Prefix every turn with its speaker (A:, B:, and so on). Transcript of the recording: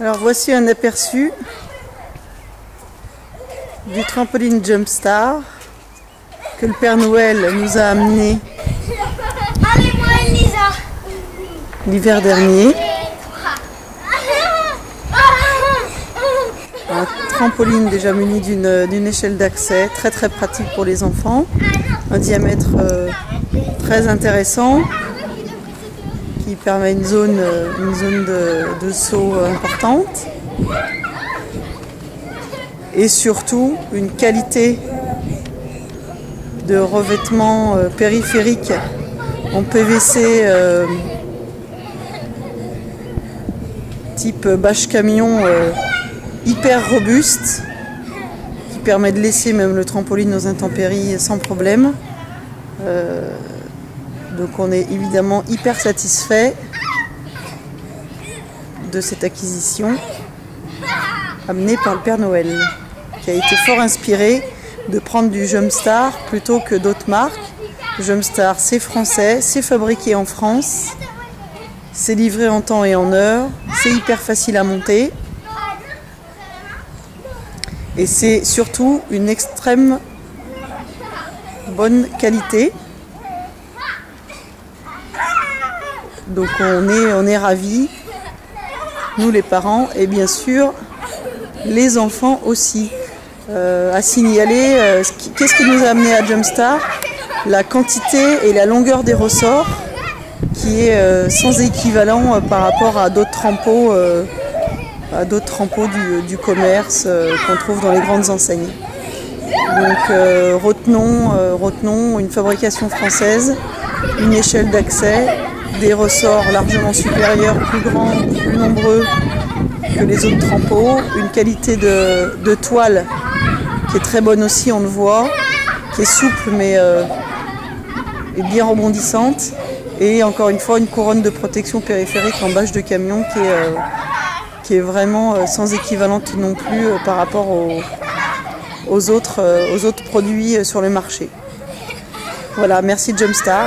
A: Alors voici un aperçu du trampoline Jumpstar que le Père Noël nous a amené l'hiver dernier. Un trampoline déjà muni d'une échelle d'accès, très pratique pour les enfants, un diamètre très intéressant qui permet une zone de saut importante et surtout une qualité de revêtement périphérique en PVC type bâche camion hyper robuste qui permet de laisser même le trampoline aux intempéries sans problème. Donc on est évidemment hyper satisfait de cette acquisition amenée par le Père Noël, qui a été fort inspiré de prendre du Jumpstar plutôt que d'autres marques. Jumpstar, c'est français, c'est fabriqué en France, c'est livré en temps et en heure, c'est hyper facile à monter et c'est surtout une extrême bonne qualité. Donc on est ravis, nous les parents et bien sûr les enfants aussi. À signaler, qu'est-ce qui nous a amené à Jumpstar? La quantité et la longueur des ressorts qui est sans équivalent par rapport à d'autres trampots, du commerce qu'on trouve dans les grandes enseignes. Donc retenons une fabrication française, une échelle d'accès, des ressorts largement supérieurs, plus grands, plus nombreux que les autres trampots, une qualité de toile qui est très bonne aussi, on le voit, qui est souple mais est bien rebondissante, et encore une fois une couronne de protection périphérique en bâche de camion qui est vraiment sans équivalente non plus par rapport aux autres produits sur le marché. Voilà, merci Jumpstar.